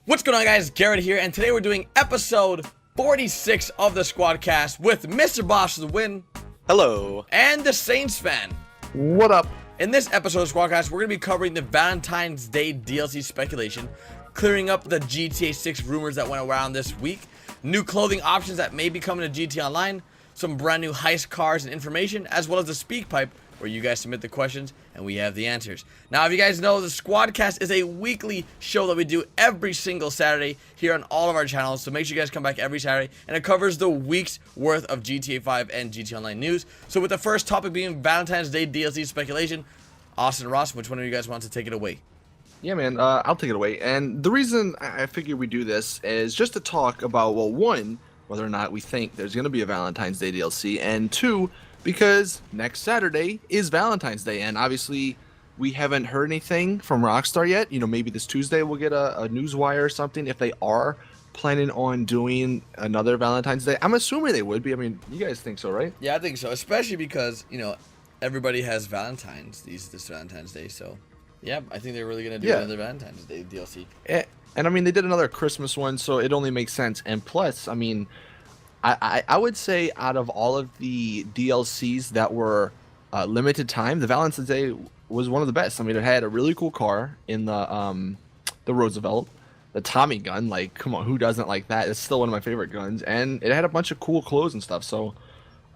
What's going on, guys? Garrett here, and today we're doing episode 46 of the Squadcast with Mr. Boss of the Win. Hello. And the Saints fan. What up? In this episode of Squadcast, we're going to be covering the Valentine's Day DLC speculation, clearing up the GTA 6 rumors that went around this week, new clothing options that may be coming to GTA Online, some brand new heist cars and information, as well as the speak pipe, where you guys submit the questions and we have the answers. Now, if you guys know, the Squadcast is a weekly show that we do every single Saturday here on all of our channels, so make sure you guys come back every Saturday, and it covers the week's worth of GTA 5 and GTA Online news. So with the first topic being Valentine's Day DLC speculation, Austin and Ross, which one of you guys wants to take it away? Yeah, man, I'll take it away. And the reason I figure we do this is just to talk about, well, one, whether or not we think there's going to be a Valentine's Day DLC, and two, because next Saturday is Valentine's Day, and obviously we haven't heard anything from Rockstar yet. You know, maybe this Tuesday we'll get a newswire or something if they are planning on doing another Valentine's Day. I'm assuming they would be. I mean, you guys think so, right? Yeah, I think so, especially because, you know, everybody has Valentine's this Valentine's Day, so yeah, I think they're really going to do another Valentine's Day DLC. And I mean, they did another Christmas one, so it only makes sense. And plus, I mean, I would say out of all of the DLCs that were limited time, the Valentine's Day was one of the best. I mean, it had a really cool car in the Roosevelt, the Tommy gun. Like, come on, who doesn't like that? It's still one of my favorite guns, and it had a bunch of cool clothes and stuff. So,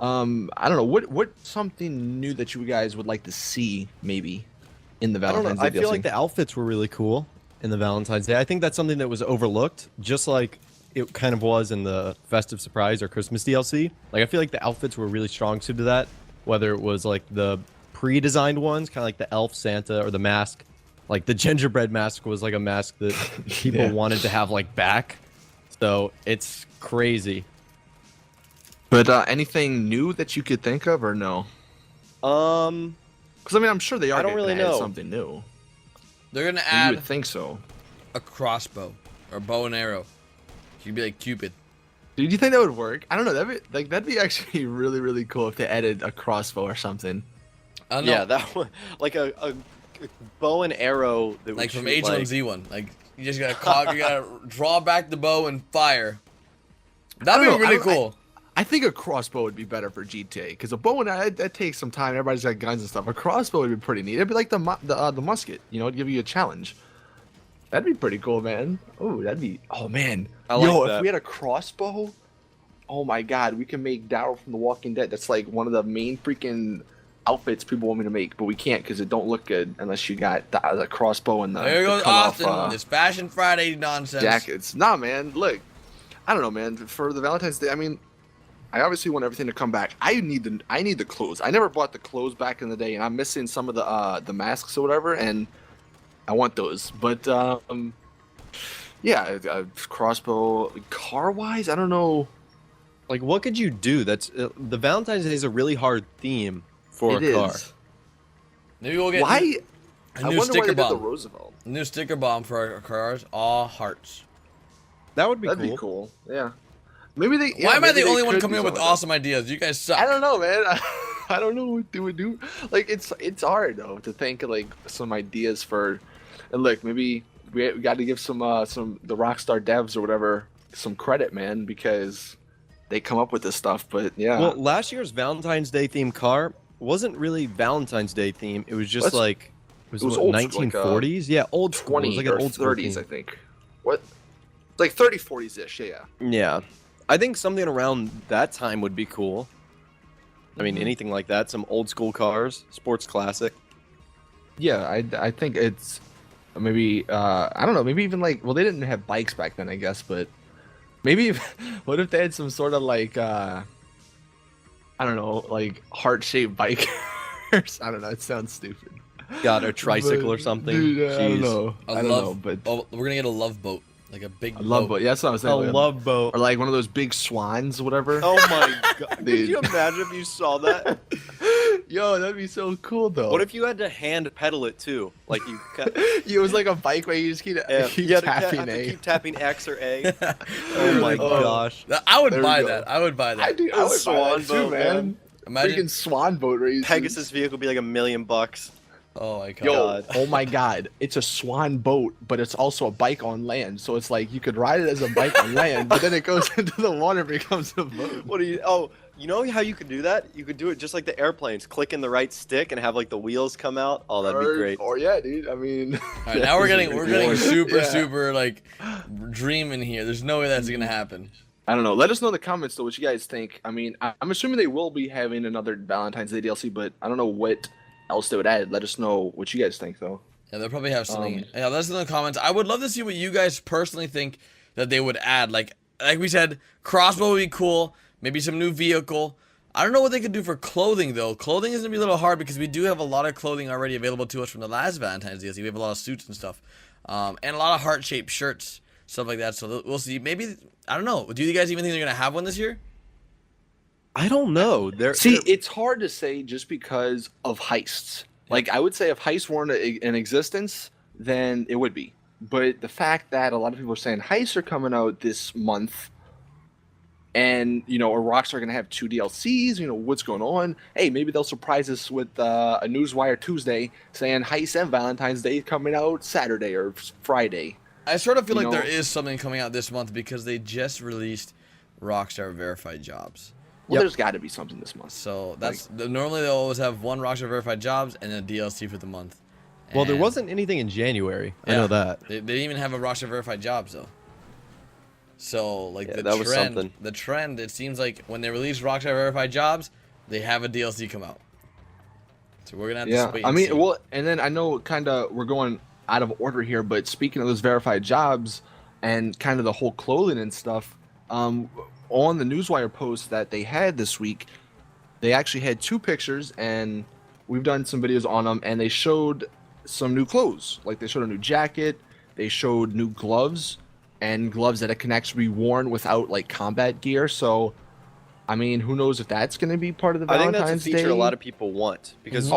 I don't know, what something new that you guys would like to see maybe in the Valentine's Day DLC? I feel like the outfits were really cool in the Valentine's Day. I think that's something that was overlooked, just like it kind of was in the Festive Surprise or Christmas DLC. Like, I feel like the outfits were really strong suited to that, whether it was like the pre-designed ones, kind of like the elf Santa, or the mask. Like the gingerbread mask was like a mask that people wanted to have like back. So it's crazy. But anything new that you could think of, or no? Because I mean, I'm sure they are. I don't really know. Something new. They're gonna You add would think so. a crossbow or bow and arrow. You'd be like Cupid. Dude, do you think that would work? I don't know. That'd be actually really, really cool if they added a crossbow or something. I don't know. Yeah, that one, like a bow and arrow that Like would from shoot, H1Z1. Like, you just gotta you gotta draw back the bow and fire. That'd be really cool. I think a crossbow would be better for GTA, because a bow and that takes some time. Everybody's got guns and stuff. A crossbow would be pretty neat. It'd be like the musket. You know, it'd give you a challenge. That'd be pretty cool, man. Oh, that'd be. Oh man. I like Yo, that. if we had a crossbow, oh my God, we can make Daryl from The Walking Dead. That's like one of the main freaking outfits people want me to make, but we can't because it don't look good unless you got the crossbow and the. There goes cut off, Austin. This Fashion Friday nonsense. jackets. Nah, man. Look, I don't know, man. For the Valentine's Day, I mean, I obviously want everything to come back. I need the clothes. I never bought the clothes back in the day, and I'm missing some of the masks or whatever, and I want those. But yeah, crossbow. Car wise, I don't know. Like, what could you do? That's the Valentine's Day is a really hard theme for It a car. is. Maybe we'll get Why? a I new wonder why sticker they did the bomb. Roosevelt. A new sticker bomb for our cars. All hearts. That would be That'd cool. be cool. Yeah. Maybe they. Why am I maybe the they only one could coming do up with something like awesome ideas? You guys suck. that. I don't know, man. I don't know what they would do. Like, it's hard though to think of like some ideas for. And look, maybe we got to give some the Rockstar devs or whatever some credit, man, because they come up with this stuff. But yeah. Well, last year's Valentine's Day themed car wasn't really Valentine's Day theme. It was just That's- like it was what, old school, 1940s. Yeah, old school. It 20 was like or an old school 30s, theme. I think. What? It's like 30, 40s ish. Yeah. Yeah, I think something around that time would be cool. I mean, anything like that. Some old school cars, sports classic. Yeah, I think it's maybe I don't know, maybe even like, well, they didn't have bikes back then, I guess, but maybe what if they had some sort of like I don't know, like heart-shaped bike? I don't know, it sounds stupid. Got a tricycle or But, something. dude, I don't Jeez. know. I don't know, but Oh, we're gonna get a love boat, like a big a love boat. Yeah, that's what I was A saying. love boat. Or like one of those big swans, whatever. Oh my god! Could Dude. you imagine if you saw that? Yo, that'd be so cool though. What if you had to hand pedal it too? Like you. it was like a bike where you just keep You had to tapping have to A. keep tapping X or A. Oh my Oh. gosh! I would There we buy go. that. I would buy that. I do. I A would buy swan that too, boat, man. man. Imagine Freaking swan boat races. Pegasus vehicle would be like $1 million. Oh my god. Yo, oh my god, it's a swan boat, but it's also a bike on land. So it's like you could ride it as a bike on land, but then it goes into the water and becomes a boat. What do you? Oh, you know how you could do that? You could do it just like the airplanes. Click in the right stick and have like the wheels come out. Oh, that'd be great. Or yeah, dude. I mean, All right, now we're getting super Yeah. super like dreaming here. There's no way that's gonna happen. I don't know. Let us know in the comments though what you guys think. I mean, I'm assuming they will be having another Valentine's Day DLC, but I don't know what else they would add. Let us know what you guys think though. Yeah, they'll probably have something. Yeah, let us know in the comments. I would love to see what you guys personally think that they would add. Like we said, crossbow would be cool. Maybe some new vehicle. I don't know what they could do for clothing though. Clothing is gonna be a little hard because we do have a lot of clothing already available to us from the last Valentine's DLC. We have a lot of suits and stuff, and a lot of heart-shaped shirts, stuff like that. So we'll see. Maybe I don't know. Do you guys even think they're gonna have one this year? I don't know. See, it's hard to say just because of heists. Like, I would say if heists weren't in existence, then it would be. But the fact that a lot of people are saying heists are coming out this month, and, you know, or Rockstar are going to have 2 DLCs, you know, what's going on? Hey, maybe they'll surprise us with a Newswire Tuesday saying Heist and Valentine's Day coming out Saturday or Friday. I sort of feel like know? there is something coming out this month because they just released Rockstar verified jobs. Well, Yep. there's got to be something this month. So that's normally they'll always have one Rockstar verified jobs and a DLC for the month. Well, there And wasn't anything in January. I yeah, know that. They didn't even have a Rockstar verified jobs though. So like Yeah, the that was trend, something. the trend, it seems like when they release Rockstar verified jobs, they have a DLC come out. So we're gonna have to Yeah, wait. I And mean, see. well, and then I know kind of we're going out of order here, but speaking of those verified jobs and kind of the whole clothing and stuff, on the Newswire post that they had this week, they actually had 2 pictures, and we've done some videos on them, and they showed some new clothes. Like they showed a new jacket, they showed new gloves, and gloves that it can actually be worn without like combat gear. So, I mean, who knows if that's going to be part of the I think Valentine's that's a feature Day? a lot of people want because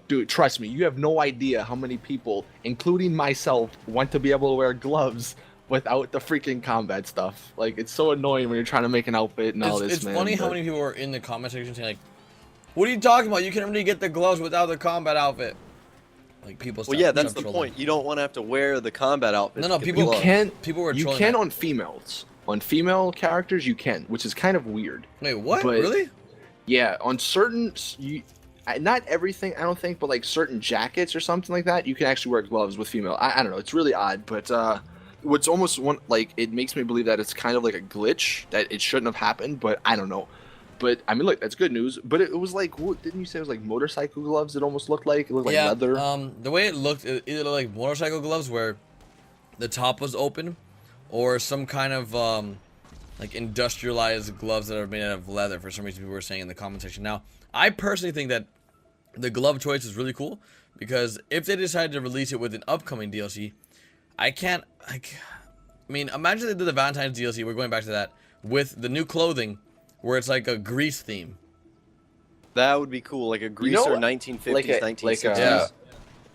Dude, trust me, you have no idea how many people, including myself, want to be able to wear gloves without the freaking combat stuff. Like, it's so annoying when you're trying to make an outfit and all this, it's man. funny how but- many people were in the comment section saying like, "What are you talking about? You can only get the gloves without the combat outfit." Like people. well, yeah, that's start the trolling. point. You don't want to have to wear the combat outfit. No, no, to get people- the You gloves. can't. People were You trolling can that. on females. On female characters, you can, which is kind of weird. Wait, what? but- Really? Yeah, on certain, not everything, I don't think, but like certain jackets or something like that, you can actually wear gloves with female. I don't know, it's really odd, but what's almost one like it makes me believe that it's kind of like a glitch that it shouldn't have happened, but I don't know. But I mean, look, that's good news. But it was like, what didn't you say it was like motorcycle gloves? It almost looked like it looked like Yeah. leather. The way it looked, it either looked like motorcycle gloves where the top was open, or some kind of like industrialized gloves that are made out of leather. For some reason, people were saying in the comment section. Now, I personally think that the glove choice is really cool because if they decided to release it with an upcoming DLC, I mean, imagine they did the Valentine's DLC. We're going back to that with the new clothing, where it's like a Greece theme. That would be cool, like a Greaser know what? 1950s, Like a- 1960s. Yeah.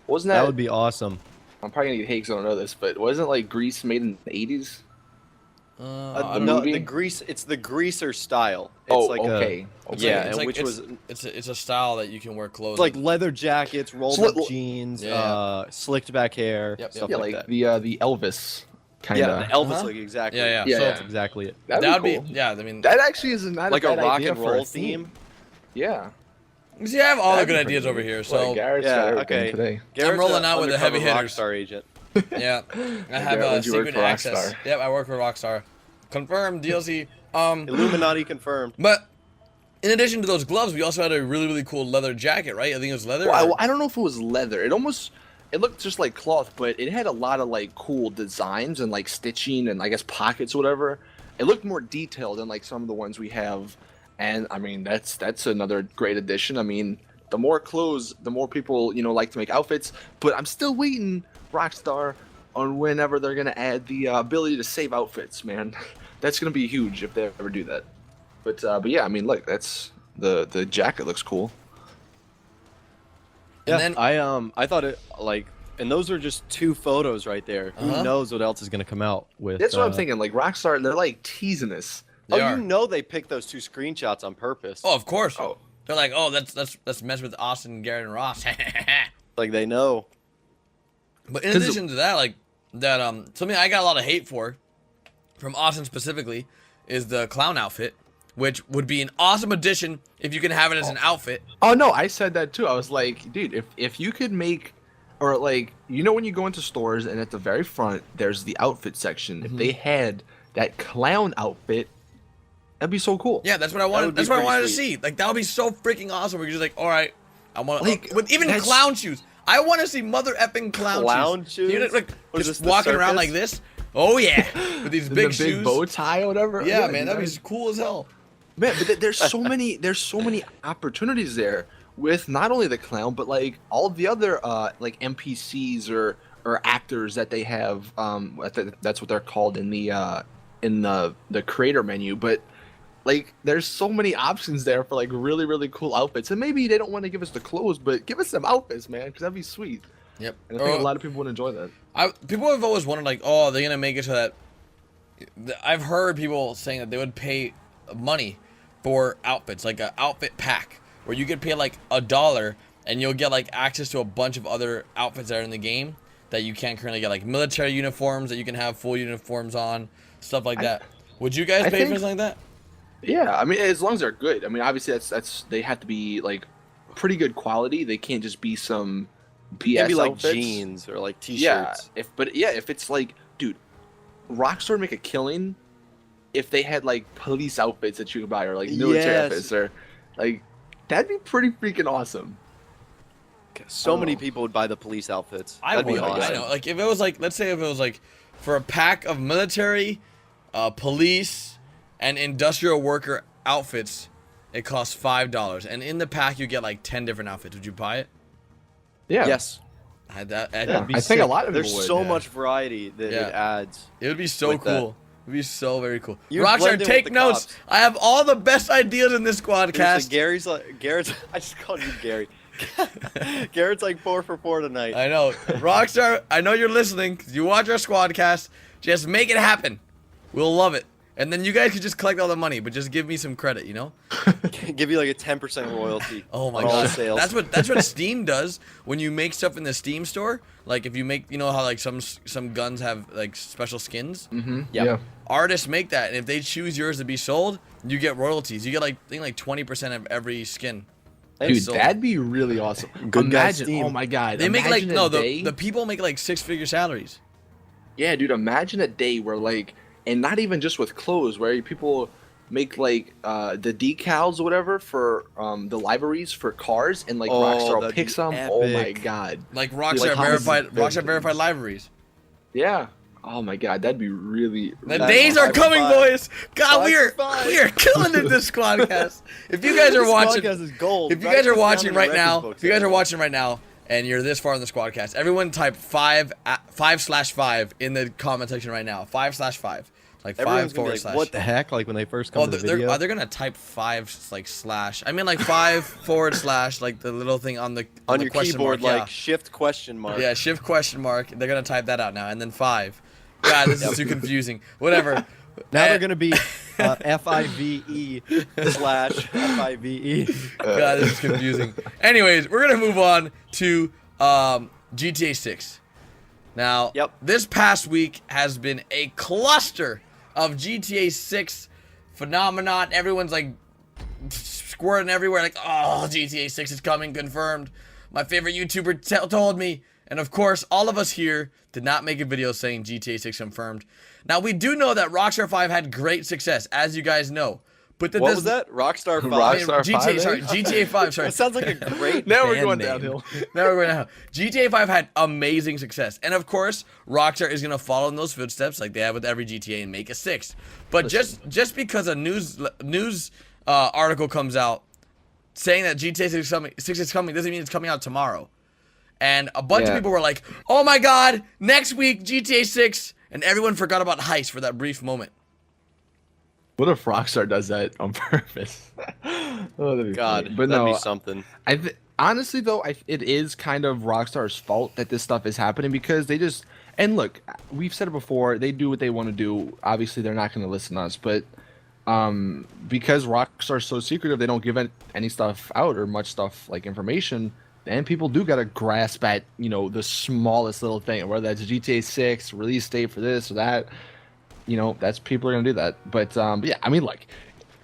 Wasn't That that? would be awesome. I'm probably gonna get hate 'cause I don't know this, but wasn't like Greece made in the 80s? I No, movie? the grease. It's the greaser style. It's Oh, like okay. Yeah, it's and like, which was it's a style that you can wear clothes. it's like leather jackets, rolled Sli- up jeans, Yeah. Slicked back hair, Yep, stuff Yeah, like like that. the Elvis kind Yeah, of. the Elvis Uh-huh. look exactly. Yeah, yeah. So That's exactly it. that'd be cool. yeah. I mean, That actually is not Like a a bad rock idea and for a roll theme. Yeah. you see, I have all the That'd good be ideas pretty over neat. here. Well, So Garrett's Yeah, got everything okay. today. Garrett's rolling a out with the heavy undercover hitters. Rockstar agent. yeah, I have Garrett, you work secret for access. Rockstar. Yep, I work for Rockstar. Confirmed DLC. Illuminati confirmed. But in addition to those gloves, we also had a really really cool leather jacket, right? I think it was leather. Well, or- I don't know if it was leather. It looked just like cloth, but it had a lot of like cool designs and like stitching and I guess pockets or whatever. It looked more detailed than like some of the ones we have. And I mean, that's another great addition. I mean, the more clothes, the more people, like to make outfits. But I'm still waiting, Rockstar, on whenever they're gonna add the ability to save outfits. Man, that's gonna be huge if they ever do that. But yeah, I mean, look, that's the jacket looks cool. Yeah, then- I thought it like, and those are just 2 photos right there. Uh-huh. Who knows what else is gonna come out with? That's what I'm thinking. Like Rockstar, they're like teasing us. They Oh, are. you know they picked those 2 screenshots on purpose. Oh, of course. Oh. They're like, oh, let's mess with Austin, Garrett, and Ross. Like they know. But in addition to that, like that, something I got a lot of hate for, from Austin specifically, is the clown outfit, which would be an awesome addition if you can have it as an outfit. Oh no, I said that too. I was like, dude, if you could make, or like, you know, when you go into stores and at the very front there's the outfit section. If they had that clown outfit, that'd be so cool. Yeah, that's what I wanted. That's what I wanted to see. Like that would be so freaking awesome. Where you're just like, all right, I want Like, with even clown shoes. I want to see mother effing clown shoes. You know, like just walking around like this. Oh yeah, with these big shoes, big bow tie or whatever. Yeah, man, that'd be cool as hell. Man, but there's so many opportunities there with not only the clown, but like all the other like NPCs or actors that they have. That's what they're called in the creator menu. But like, there's so many options there for like really, really cool outfits. And maybe they don't want to give us the clothes, but give us some outfits, man, because that'd be sweet. Yep. And I think a lot of people would enjoy that. People have always wondered, like, oh, they're gonna make it so that. I've heard people saying that they would pay money for outfits, like an outfit pack, where you could pay like $1 and you'll get like access to a bunch of other outfits that are in the game that you can't currently get, like military uniforms that you can have full uniforms on, stuff like that. Would you guys pay for something like that? Yeah, I mean, as long as they're good. I mean, obviously that's they have to be like pretty good quality. They can't just be some BS Maybe like outfits. jeans or like t-shirts. Yeah, if it's like, dude, Rockstar would make a killing if they had like police outfits that you could buy, or like military outfits, or like, that'd be pretty freaking awesome. So many people would buy the police outfits. That'd be awesome. I know. Like if it was like, let's say if it was like for a pack of military, police, and industrial worker outfits, it costs $5, and in the pack you get like 10 different outfits. Would you buy it? Yeah. Yes. That'd be I think a lot of people There's would, so much variety that it adds. It would be so cool. It would be so very cool. You'd Rockstar, blend in take with the notes. cops. I have all the best ideas in this Squadcast. Garrett's. I just called you Gary. Garrett's like 4 for 4 tonight. I know. Rockstar, I know you're listening because you watch our Squadcast. Just make it happen. We'll love it. And then you guys can just collect all the money, but just give me some credit, you know? Give you like a 10% royalty. Oh my on all god. sales. That's what Steam does when you make stuff in the Steam store. Like if you make, you know how like some guns have like special skins? Mm-hmm. Yeah. Artists make that, and if they choose yours to be sold, you get royalties. You get like, I think like 20% of every skin. Dude, sold. that'd be really awesome. Good guy Imagine, Steam. oh my god. They make like, imagine no, a day- the people make like 6-figure salaries. Yeah, dude, imagine a day where like, and not even just with clothes, where people make like the decals or whatever for the libraries for cars, and like Rockstar that'd picks be them. Oh my epic. god. Like Rockstar verified libraries. Yeah. Oh my god, that'd be really. The really days are awesome. coming, boys. God, 5 we for 5. are killing it this Squadcast. If you guys are This watching, podcast is gold. if you Write guys are this down watching in the right records now, books, if you guys are everyone. watching right now, and you're this far in the Squadcast, everyone type 5/5 in the comment section right now. 5/5. Like Everyone's 5 gonna be / like, what the heck? Like when they first come Oh, to the video. they're gonna type 5 like slash. I mean like 5 / like the little thing on the on the your question keyboard, mark, like shift question mark. yeah, shift question mark. They're gonna type that out now, and then 5. God, this is too confusing. Whatever. Now they're gonna be FIVE / FIVE. God, this is confusing. Anyways, we're gonna move on to GTA 6. Now, this past week has been a cluster of GTA 6 phenomenon. Everyone's like squirting everywhere, like, oh, GTA 6 is coming, confirmed. My favorite YouTuber told me. And of course, all of us here did not make a video saying GTA 6 confirmed. Now, we do know that Rockstar 5 had great success, as you guys know. But What was that? Rockstar 5. Rockstar GTA, 5, sorry, GTA 5, sorry. That sounds like a great Now we're band going name. downhill. Now we're going down. GTA 5 had amazing success. And of course, Rockstar is going to follow in those footsteps like they have with every GTA and make a 6. But just because a news article comes out saying that GTA 6 is coming doesn't mean it's coming out tomorrow. And a bunch of people were like, oh my god, next week, GTA 6. And everyone forgot about Heist for that brief moment. What if Rockstar does that on purpose? Oh, that'd be God, funny. But that'd no, be something. honestly though, it is kind of Rockstar's fault that this stuff is happening, because they just, and look, we've said it before, they do what they want to do. Obviously, they're not going to listen to us, but because Rockstar's so secretive, they don't give any stuff out or much stuff like information. and people do gotta grasp at the smallest little thing, whether that's GTA 6 release date for this or that. That's people are gonna do that. But yeah, I mean, like,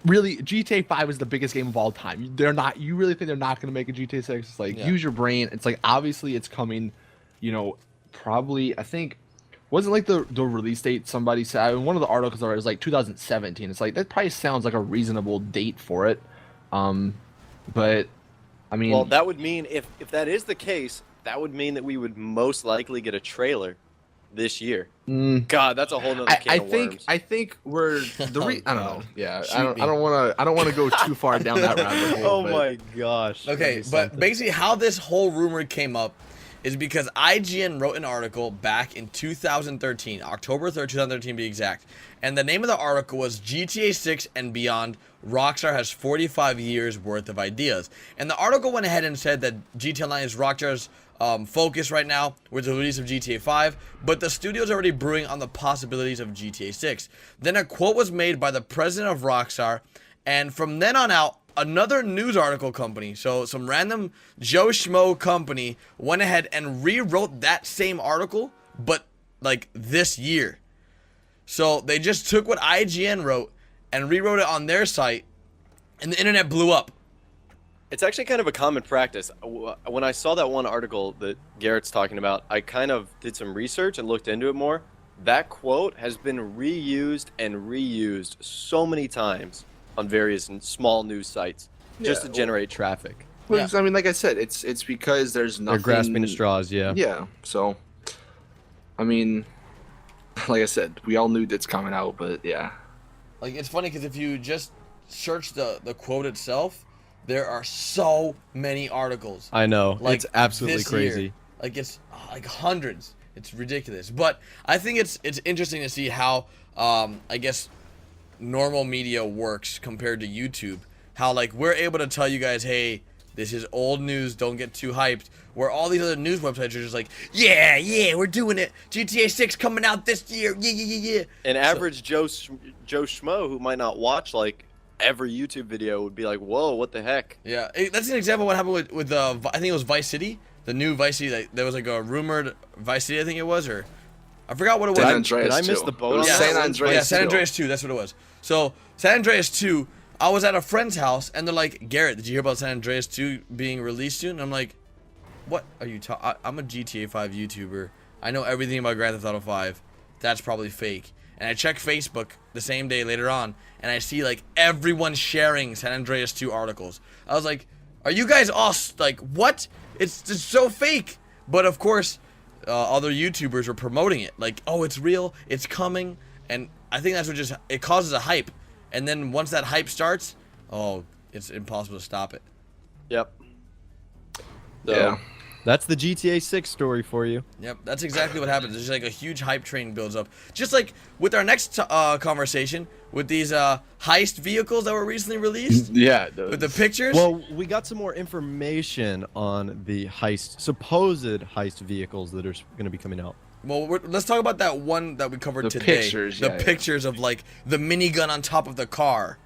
really, GTA 5 is the biggest game of all time. They're not. You really think they're not gonna make a GTA 6? It's like, use your brain. It's like, obviously it's coming. Probably, I think, wasn't like the release date somebody said in one of the articles it was like 2017. It's like, that probably sounds like a reasonable date for it. But I mean, well, that would mean if that is the case, that would mean that we would most likely get a trailer this year. God, that's a whole nother can of worms. I think we're I don't know. Yeah, I don't want to go too far down that rabbit hole. My gosh. Okay, but basically how this whole rumor came up is because IGN wrote an article back in 2013, October 3rd, 2013 to be exact. And the name of the article was GTA 6 and Beyond, Rockstar has 45 years worth of ideas. And the article went ahead and said that GTA Online is Rockstar's focus right now with the release of GTA 5, but the studio's already brewing on the possibilities of GTA 6. Then a quote was made by the president of Rockstar, and from then on out, another news article company, so some random Joe Schmo company, went ahead and rewrote that same article, but like this year. So they just took what IGN wrote and rewrote it on their site, and the internet blew up. It's actually kind of a common practice. When I saw that one article that Garrett's talking about, I kind of did some research and looked into it more. That quote has been reused and reused so many times on various small news sites just to generate traffic. Well, I mean, like I said, it's because there's nothing. They're grasping at straws, yeah. Yeah, so, I mean, like I said, we all knew that's coming out, but yeah. Like, it's funny because if you just search the quote itself, there are so many articles. I know. Like, it's absolutely crazy. Year. Like, it's like hundreds. It's ridiculous. But I think it's interesting to see how, I guess, normal media works compared to YouTube. How, like, we're able to tell you guys, hey, this is old news, don't get too hyped. Where all these other news websites are just like, yeah, we're doing it. GTA 6 coming out this year. Yeah. An average Joe Schmo who might not watch, like, every YouTube video would be like, whoa, what the heck? Yeah, that's an example of what happened with I think it was Vice City, the new Vice City. Like, there was like a rumored Vice City, I think it was, or I forgot what it was. Did I miss the boat? San Andreas. Yeah, San Andreas 2. That's what it was. So San Andreas 2, I was at a friend's house and they're like, Garrett, did you hear about San Andreas 2 being released soon? And I'm like, what are you talking? I'm a GTA 5 YouTuber. I know everything about Grand Theft Auto 5. That's probably fake. And I check Facebook the same day later on, and I see like everyone sharing San Andreas 2 articles. I was like, are you guys all like, what? It's just so fake. But of course, other YouTubers were promoting it. Like, oh, it's real, it's coming. And I think that's what it causes a hype. And then once that hype starts, oh, it's impossible to stop it. Yep. So, yeah. That's the GTA 6 story for you. Yep, that's exactly what happens. There's like a huge hype train builds up. Just like with our next conversation with these heist vehicles that were recently released. Yeah, with the pictures. Well, we got some more information on the supposed heist vehicles that are going to be coming out. Well, let's talk about that one that we covered today. Pictures, the pictures of like the minigun on top of the car.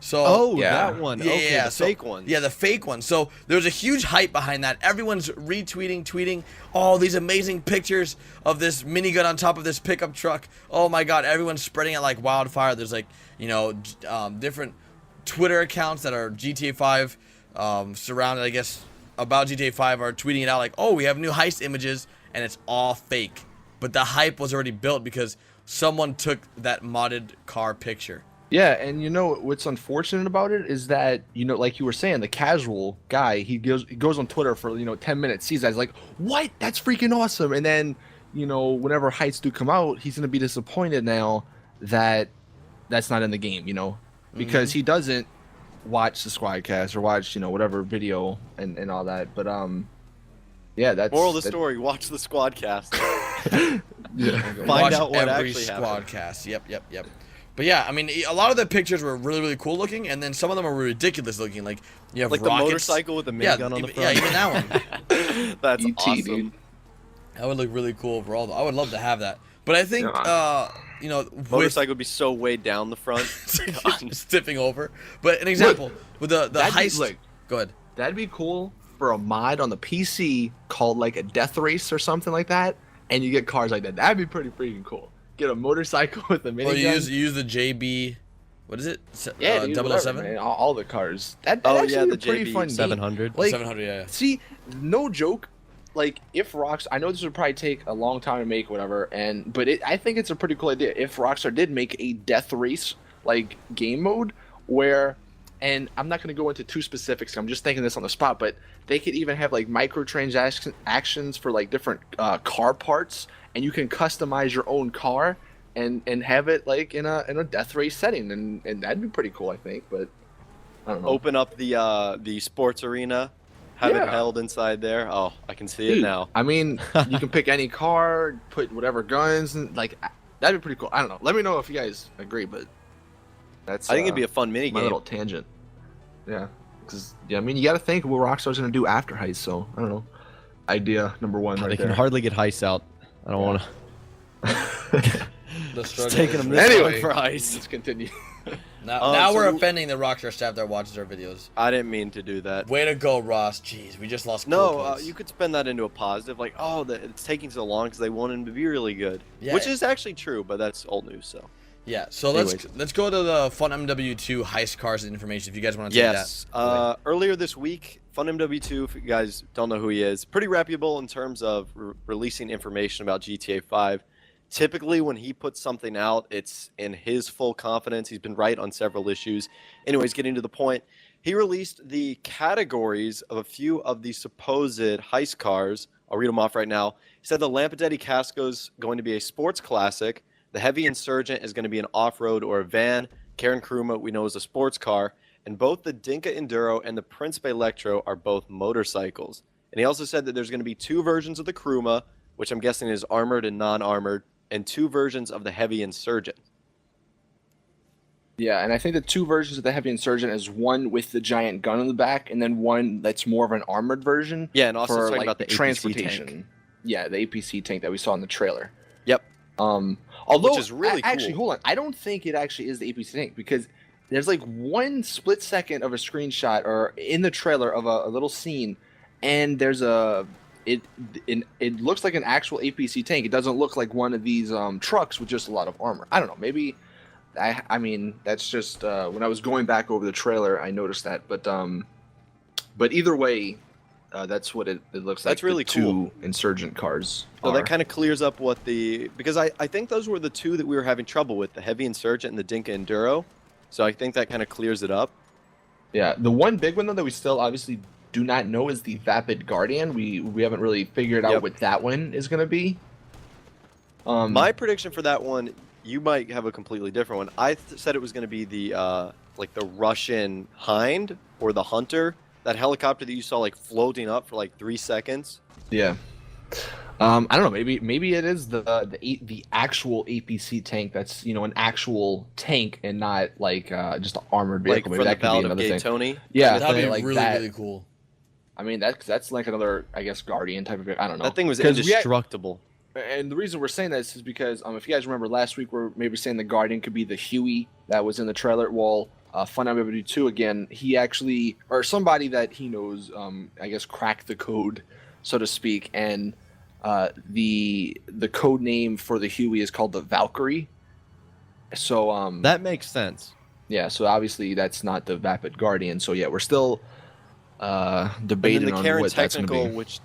So that one. Yeah, okay, yeah, the fake one. Yeah, the fake one. So there was a huge hype behind that. Everyone's retweeting, tweeting all these amazing pictures of this minigun on top of this pickup truck. Oh my God, everyone's spreading it like wildfire. There's like, different Twitter accounts that are GTA 5 surrounded, I guess, about GTA 5 are tweeting it out like, oh, we have new heist images, and it's all fake. But the hype was already built because someone took that modded car picture. Yeah, and what's unfortunate about it is that, like you were saying, the casual guy, he goes on Twitter for 10 minutes, sees that, he's like, what? That's freaking awesome. And then, whenever heists do come out, he's gonna be disappointed now that that's not in the game, because he doesn't watch the Squadcast or watch whatever video and all that. But yeah, that's moral of the story: watch the Squadcast. Yeah, find out what every actually Squadcast. Yep. But yeah, I mean, a lot of the pictures were really, really cool looking, and then some of them are ridiculous looking. Like you have like rockets. the motorcycle with the minigun on the front. Yeah, even that one. That's ET, awesome. dude. That would look really cool overall. Though. I would love to have that. But I think, motorcycle would be so way down the front, just tipping over. But an example with the heist. Look, go ahead. That'd be cool for a mod on the PC called like a death race or something like that, and you get cars like that. That'd be pretty freaking cool. Get a motorcycle with a minigun. Or you use the JB, what is it? Yeah, dude, 007? whatever, man. All the cars. That'd Oh actually yeah, be the a pretty JB fun 700. Like, 700, yeah. See, no joke. Like, if Rockstar, I know this would probably take a long time to make, whatever, but I think it's a pretty cool idea. If Rockstar did make a death race like game mode, where, and I'm not going to go into too specifics. I'm just thinking this on the spot, but they could even have like microtransactions for like different car parts, and you can customize your own car and have it like in a death race setting, and that'd be pretty cool, I think. But I don't know. Open up the sports arena, have it held inside there. Oh, I can see it now. I mean, you can pick any car, put whatever guns, and like that'd be pretty cool. I don't know. Let me know if you guys agree, but that's. I think it'd be a fun mini my game. little tangent. Yeah, because I mean, you got to think what Rockstar's gonna do after Heist. So I don't know. Idea number one. God, right they there. can hardly get Heist out. I don't want to. The It's struggle taking is them real. this Anyway. long for Heist. Let's continue. Now so we're we- offending the Rockstar staff that watches our videos. I didn't mean to do that. Way to go, Ross. Jeez, we just lost. No, cool points. you could spin that into a positive, like, oh, it's taking so long because they want him to be really good, Yeah. which is actually true, but that's old news. So Yeah, so Anyways. let's go to the Fun MW2 heist cars and information if you guys want to take yes, earlier this week, Fun MW2, if you guys don't know who he is, pretty reputable in terms of releasing information about GTA 5. Typically, when he puts something out, it's in his full confidence. He's been right on several issues. Anyways, getting to the point, he released the categories of a few of the supposed heist cars. I'll read them off right now. He said the Lamborghini Casco is going to be a sports classic. The Heavy Insurgent is going to be an off-road or a van. Karen Kruma, we know, is a sports car. And both the Dinka Enduro and the Principe Electro are both motorcycles. And he also said that there's going to be two versions of the Kruma, which I'm guessing is armored and non-armored, and two versions of the Heavy Insurgent. Yeah, and I think the two versions of the Heavy Insurgent is one with the giant gun in the back, and then one that's more of an armored version. Yeah, and also for talking like about the APC transportation. tank. Yeah, the APC tank that we saw in the trailer. Yep. Although, Which is really actually, cool. hold on. I don't think it actually is the APC tank because there's like one split second of a screenshot or in the trailer of a little scene, and there's it looks like an actual APC tank. It doesn't look like one of these trucks with just a lot of armor. I don't know. Maybe I mean that's just when I was going back over the trailer, I noticed that. But either way, that's what it looks like. That's really the two cool. insurgent cars. So are. that kind of clears up what because I think those were the two that we were having trouble with, the Heavy Insurgent and the Dinka Enduro. So I think that kind of clears it up. Yeah, the one big one though that we still obviously do not know is the Vapid Guardian. We haven't really figured out Yep. what that one is going to be. My prediction for that one, you might have a completely different one. I said it was going to be the like the Russian Hind or the Hunter, that helicopter that you saw like floating up for like 3 seconds. Yeah. I don't know. Maybe it is the actual APC tank. That's an actual tank and not like just an armored Like vehicle. from Maybe the that could be Ballad of another Gay thing. Tony. Yeah, That'd be like really, that. really cool. I mean that's like another, I guess, Guardian type of. I don't know. That thing was 'Cause indestructible. And the reason we're saying this is because if you guys remember last week, we're maybe saying the Guardian could be the Huey that was in the trailer. Well, Fun MW2 again, he actually, or somebody that he knows, I guess, cracked the code, so to speak, and the code name for the Huey is called the Valkyrie. So That makes sense. yeah, so obviously that's not the Vapid Guardian. So yeah, we're still debating And then the on Karen what that's going to Technical, be. which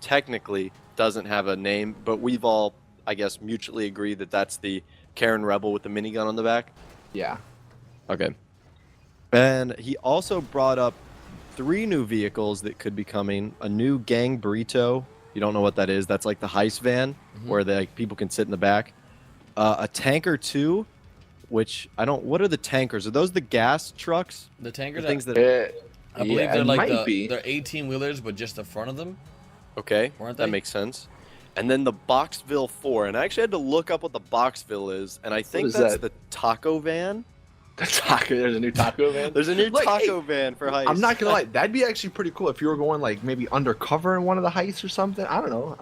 technically doesn't have a name, but we've all, I guess, mutually agreed that that's the Karen Rebel with the minigun on the back. Yeah. Okay. And he also brought up 3 new vehicles that could be coming. A new gang burrito. You don't know what that is. That's like the heist van where people can sit in the back. A tanker 2, which I don't. What are the tankers? Are those the gas trucks? The tankers, The things that. I believe yeah, they're it like might be. they're 18 wheelers, but just the front of them. Okay, Weren't that they? makes sense. And then the Boxville 4, and I actually had to look up what the Boxville is, and I think is that's that? the taco van. The taco. There's a new taco van. There's a new Like, taco hey, van for heist. I'm not gonna lie, that'd be actually pretty cool if you were going like maybe undercover in one of the heists or something. I don't know.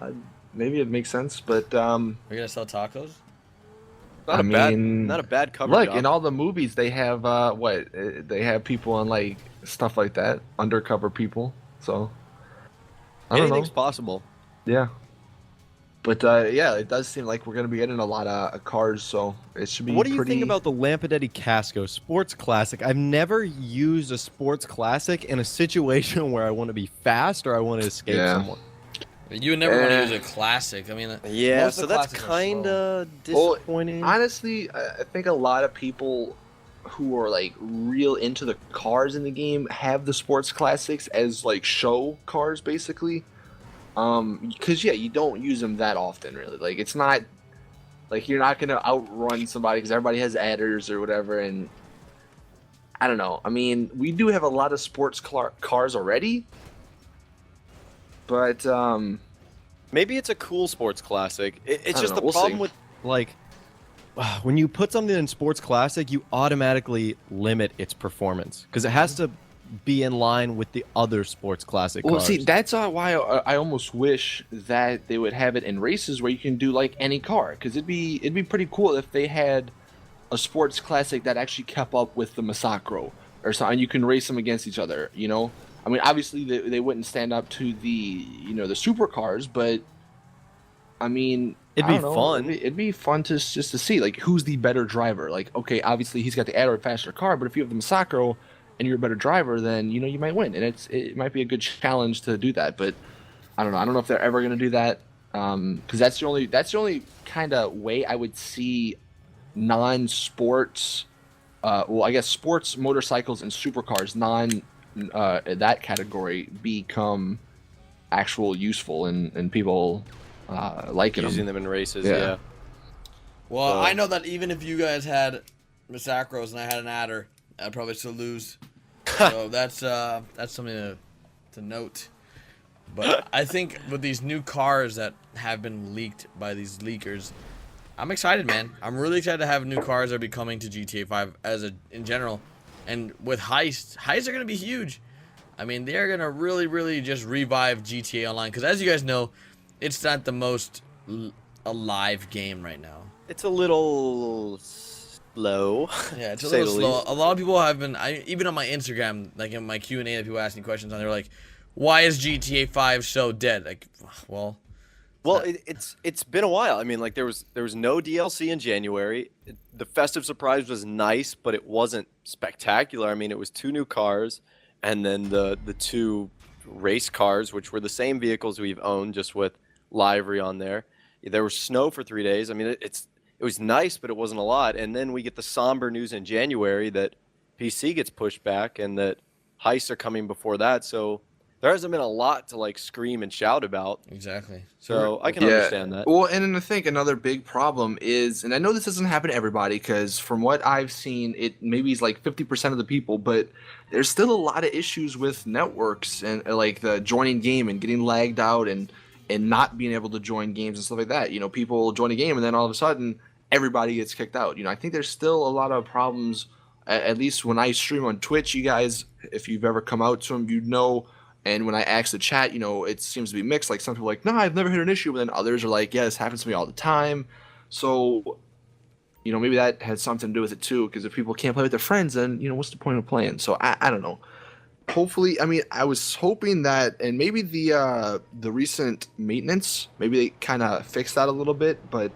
Maybe it makes sense, but We're gonna sell tacos. not I a bad, mean, not a bad cover. look, job. in all the movies they have they have people on like stuff like that, undercover people. So I don't know. Anything's possible. Yeah. But yeah, it does seem like we're going to be getting a lot of cars, so it should be What do you pretty... think about the Lampadetти Casco Sports Classic? I've never used a Sports Classic in a situation where I want to be fast or I want to escape someone. You never want to use a classic. I mean, Yeah, most so of the that's classics are kind slow. of disappointing. Well, honestly, I think a lot of people who are like real into the cars in the game have the Sports Classics as like show cars, basically. Because yeah, you don't use them that often, really. Like, it's not like you're not gonna outrun somebody because everybody has adders or whatever. And I don't know. I mean, we do have a lot of sports cars already, but maybe it's a cool Sports Classic. It's just know, the we'll problem see. with like when you put something in Sports Classic, you automatically limit its performance because it has to be in line with the other Sports Classic well, cars. see, that's why I almost wish that they would have it in races where you can do like any car, because it'd be pretty cool if they had a Sports Classic that actually kept up with the Masacro or something. You can race them against each other. You know, I mean, obviously they wouldn't stand up to the the supercars, but I mean, It'd I be don't know, fun. It'd be fun to just to see like who's the better driver. Like, okay, obviously he's got the adder faster car, but if you have the Masacro and you're a better driver, then you might win, and it might be a good challenge to do that. But I don't know. I don't know if they're ever going to do that, because that's the only kind of way I would see non-sports, well, I guess sports motorcycles and supercars, that category become actual useful and people liking using them. them in races. Yeah. Yeah. Well, So- I know that even if you guys had Masacros and I had an adder, I'd probably still lose. So that's something to note. But I think with these new cars that have been leaked by these leakers, I'm excited, man. I'm really excited to have new cars that are be coming to GTA 5 in general. And with Heist are going to be huge. I mean, they're going to really, really just revive GTA Online. Because as you guys know, it's not the most alive game right now. It's a little slow. Yeah, it's a say little the slow. least. A lot of people have been, even on my Instagram, like in my Q&A that people ask me questions on, they're like, why is GTA 5 so dead? Like, well, It's been a while. I mean, like there was no DLC in January. The festive surprise was nice, but it wasn't spectacular. I mean, it was 2 new cars, and then the 2 race cars, which were the same vehicles we've owned, just with livery on there. There was snow for 3 days. I mean, it was nice, but it wasn't a lot. And then we get the somber news in January that PC gets pushed back and that heists are coming before that. So there hasn't been a lot to like scream and shout about. exactly. So I can understand that. Well, and then I think another big problem is, and I know this doesn't happen to everybody, because from what I've seen, it maybe is like 50% of the people, but there's still a lot of issues with networks and like the joining game and getting lagged out and not being able to join games and stuff like that. People join a game and then all of a sudden everybody gets kicked out. I think there's still a lot of problems, at least when I stream on Twitch. You guys, if you've ever come out to them, and when I ask the chat, it seems to be mixed. Like some people are like, no, I've never had an issue, but then others are like, yeah, this happens to me all the time. So, maybe that has something to do with it too, because if people can't play with their friends, then, what's the point of playing? So I don't know. Hopefully, I mean, I was hoping that, and maybe the recent maintenance, maybe they kind of fixed that a little bit, but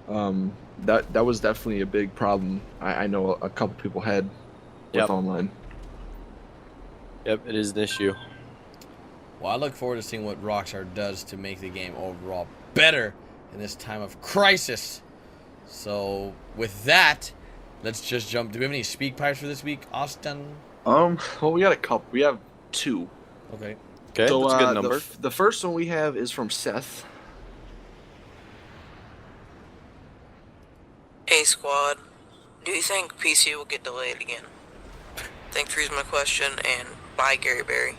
that was definitely a big problem. I know a couple people had with online. Yep, it is an issue. Well, I look forward to seeing what Rockstar does to make the game overall better in this time of crisis. So, with that, let's just jump. Do we have any speak pipes for this week, Austin? Well, we got a couple. We have 2. Okay. Okay, So that's a good number. the first one we have is from Seth. Hey squad, do you think PC will get delayed again? Thanks for using my question, and bye Gary Berry.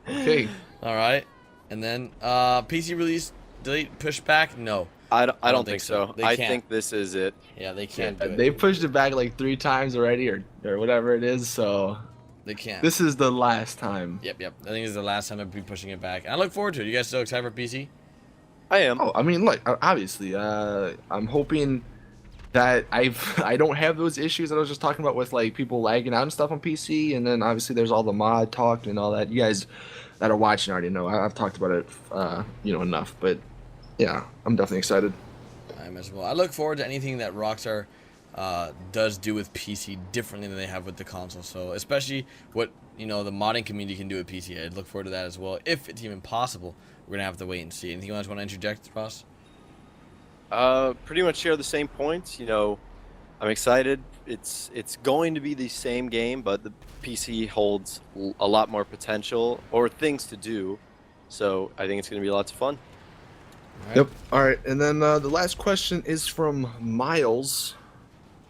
Okay. All right. And then PC release delete pushback? No. I don't think so. They I can't. think this is it. Yeah, they can't do it. They pushed it back like 3 times already, or whatever it is. So They can't. this is the last time. Yep. I think this is the last time I'll be pushing it back. And I look forward to it. You guys still excited for PC? I am. Oh, I mean, look, obviously, I'm hoping that I don't have those issues that I was just talking about with like people lagging out and stuff on PC, and then obviously there's all the mod talk and all that. You guys that are watching already know. I've talked about it, enough. But yeah, I'm definitely excited. I'm as well. I look forward to anything that Rockstar does do with PC differently than they have with the console. So especially what the modding community can do with PC. I look forward to that as well. If it's even possible, we're gonna have to wait and see. Anything else you want to interject, Ross? Pretty much share the same points. I'm excited. It's going to be the same game, but the PC holds a lot more potential or things to do. So I think it's going to be lots of fun. All right. Yep. All right, and then the last question is from Miles.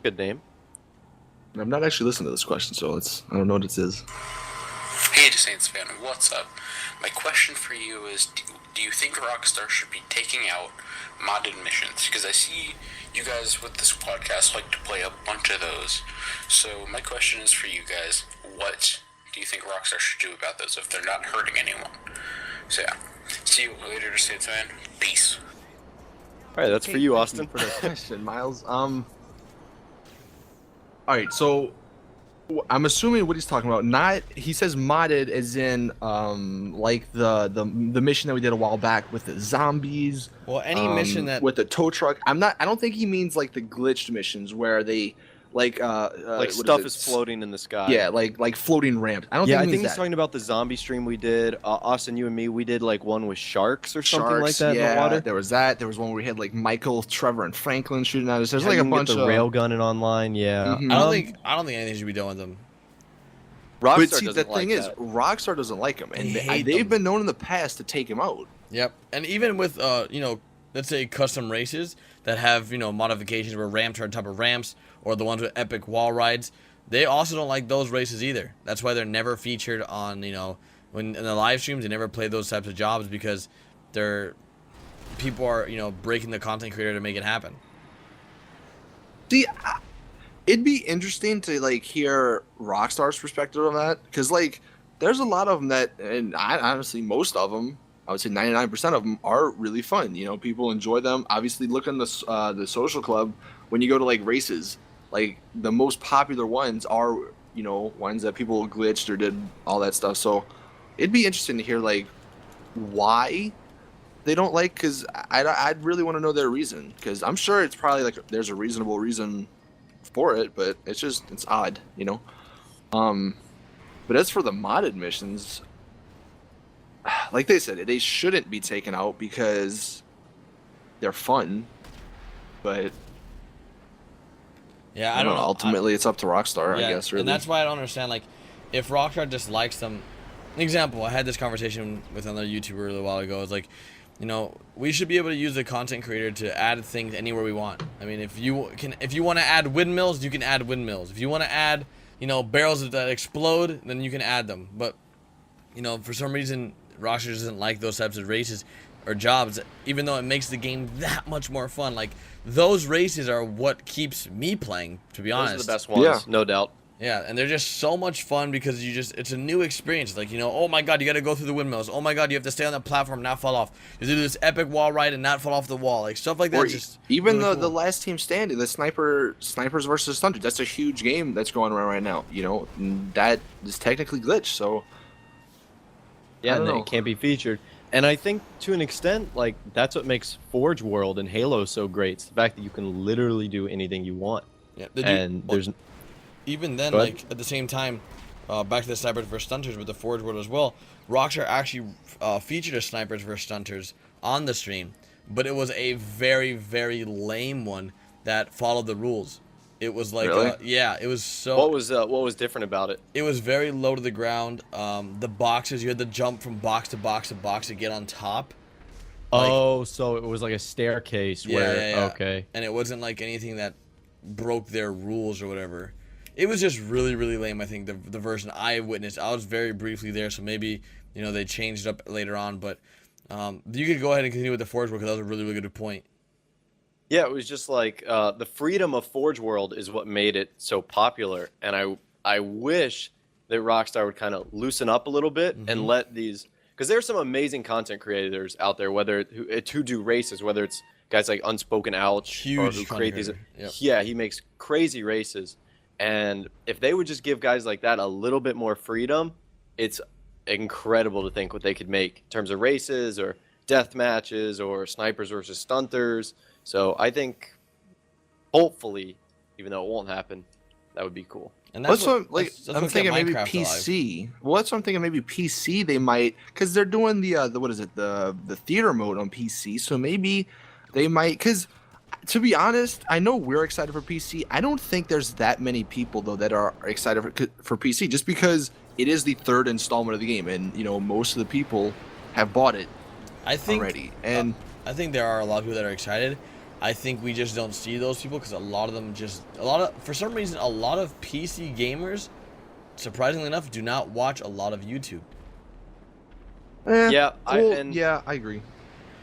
Good name. And I'm not actually listening to this question, so I don't know what it is. Hey, Saints fan, what's up? My question for you is, do you think Rockstar should be taking out modded missions? Because I see you guys with this podcast like to play a bunch of those. So my question is for you guys, what do you think Rockstar should do about those if they're not hurting anyone? So yeah, see you later, Saints fan. Peace. All right, that's for you, Austin. For the question, Miles. All right, so I'm assuming what he's talking about. He says modded as in like the mission that we did a while back with the zombies. Well, any mission that with the tow truck. I don't think he means like the glitched missions where they like stuff is floating in the sky. Yeah, like floating ramps. I think he's he's talking about the zombie stream we did. Austin, you and me, we did like one with sharks or something like Sharks, that in the water. There was that. There was one where we had like Michael, Trevor, and Franklin shooting at us. There's How like you a can bunch get the of rail gunning online. Yeah, Mhm. I don't think anything should be done with them. Rockstar But see, the doesn't like thing is, that. Rockstar doesn't like him, and They hate they've them. been known in the past to take him out. Yep. And even with let's say custom races that have modifications where ramps are on top of ramps, or the ones with epic wall rides, they also don't like those races either. That's why they're never featured on when in the live streams. They never play those types of jobs because people are breaking the content creator to make it happen. See, it'd be interesting to like hear Rockstar's perspective on that, because like there's a lot of them that, and honestly most of them, I would say 99% of them are really fun. People enjoy them. Obviously, look in the social club when you go to like races. Like the most popular ones are ones that people glitched or did all that stuff. So it'd be interesting to hear like why they don't like, because I'd really want to know their reason, because I'm sure it's probably like there's a reasonable reason for it, but it's odd. But as for the modded missions, like they said, they shouldn't be taken out because they're fun. But Yeah, I don't know. Ultimately, it's up to Rockstar, I guess. Really, and that's why I don't understand. Like, if Rockstar dislikes them, an example, I had this conversation with another YouTuber a little while ago. It's like, we should be able to use the content creator to add things anywhere we want. I mean, if you want to add windmills, you can add windmills. If you want to add, barrels that explode, then you can add them. But, for some reason, Rockstar doesn't like those types of races or jobs, even though it makes the game that much more fun. Like, those races are what keeps me playing, to be honest. Those are the best ones, Yeah. no doubt. Yeah, and they're just so much fun because it's a new experience. Like, oh my god, you gotta go through the windmills. Oh my god, you have to stay on the platform and not fall off. You have to do this epic wall ride and not fall off the wall. Like, stuff like that. or Just even really the cool. last team standing, the snipers versus hunters. That's a huge game that's going around right now. And that is technically glitched. So Yeah, I don't and know. it can't be featured. And I think to an extent, like that's what makes Forge World and Halo so great. It's the fact that you can literally do anything you want. Yeah, There's even then, Go ahead. like, at the same time, back to the Snipers vs. Stunters with the Forge World as well, Rockstar actually featured a Snipers vs. Stunters on the stream, but it was a very, very lame one that followed the rules. It was like, Really? yeah, it was so... what was different about it? It was very low to the ground. The boxes, you had to jump from box to box to box to get on top. Oh, so it was like a staircase where okay. And it wasn't like anything that broke their rules or whatever. It was just really, really lame, I think, the version I witnessed. I was very briefly there, so maybe, they changed it up later on. But you could go ahead and continue with the Forge World, because that was a really, really good point. Yeah, it was just like the freedom of Forge World is what made it so popular, and I wish that Rockstar would kind of loosen up a little bit and let these, because there's some amazing content creators out there, who do races, whether it's guys like Unspoken Ouch, or Huge who content create these. creator. Yep. Yeah, he makes crazy races, and if they would just give guys like that a little bit more freedom, it's incredible to think what they could make in terms of races or death matches or snipers versus stunters. So I think, hopefully, even though it won't happen, that would be cool. And That's what that's I'm what thinking. kept Maybe Minecraft alive. PC. Well, that's what I'm thinking. Maybe PC. They might, because they're doing the what is it, the theater mode on PC. So maybe they might. Because to be honest, I know we're excited for PC. I don't think there's that many people though that are excited for PC, just because it is the third installment of the game, and most of the people have bought it I think already. And I think there are a lot of people that are excited. I think we just don't see those people because for some reason, a lot of PC gamers, surprisingly enough, do not watch a lot of YouTube. Yeah, I agree.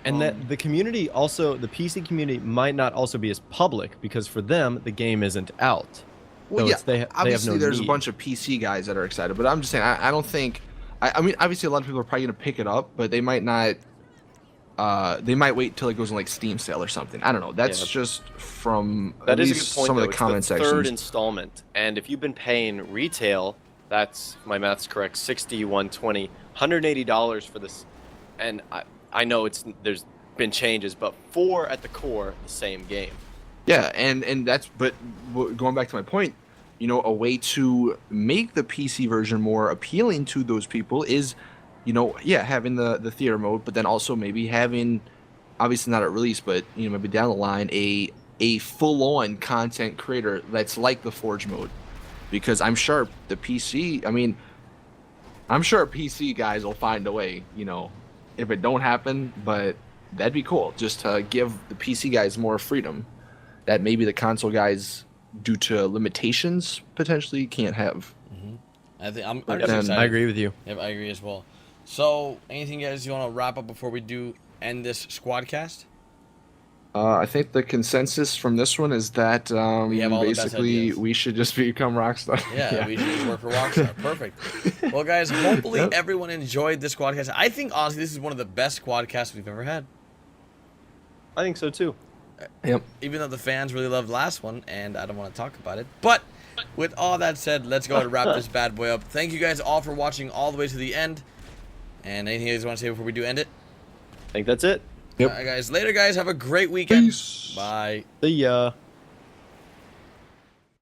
And that the community also, the PC community might not also be as public because for them the game isn't out. Well, So yeah, they have obviously no there's need. a bunch of PC guys that are excited, but I'm just saying I don't think. I mean, obviously a lot of people are probably gonna pick it up, but they might not. They might wait till it goes in like Steam sale or something. I don't know. That's just from That at is a least good point. some Though. of the comment it's the sections. third installment, and if you've been paying retail, that's, if my math's correct, $60, $120, $180 for this. And I know there's been changes, but for at the core the same game. Yeah, and that's going back to my point, a way to make the PC version more appealing to those people is, having the theater mode, but then also maybe having, obviously not at release, but maybe down the line a full-on content creator that's like the Forge mode, because I'm sure the PC, I'm sure PC guys will find a way, if it don't happen, but that'd be cool just to give the PC guys more freedom that maybe the console guys, due to limitations, potentially can't have. I think I'm But just then- excited. I agree with you. Yep, I agree as well. So, anything guys you want to wrap up before we do end this Squadcast? I think the consensus from this one is that We have all the best basically ideas. we should just become Rockstar. Yeah, we should just work for Rockstar. Perfect. Well, guys, hopefully everyone enjoyed this Squadcast. I think, honestly, this is one of the best Squadcasts we've ever had. I think so too. Yep. Even though the fans really loved the last one, and I don't want to talk about it. But with all that said, let's go ahead and wrap this bad boy up. Thank you guys all for watching all the way to the end. And anything you guys want to say before we do end it? I think that's it. Yep. All right, guys. Later, guys. Have a great weekend. Peace. Bye. See ya.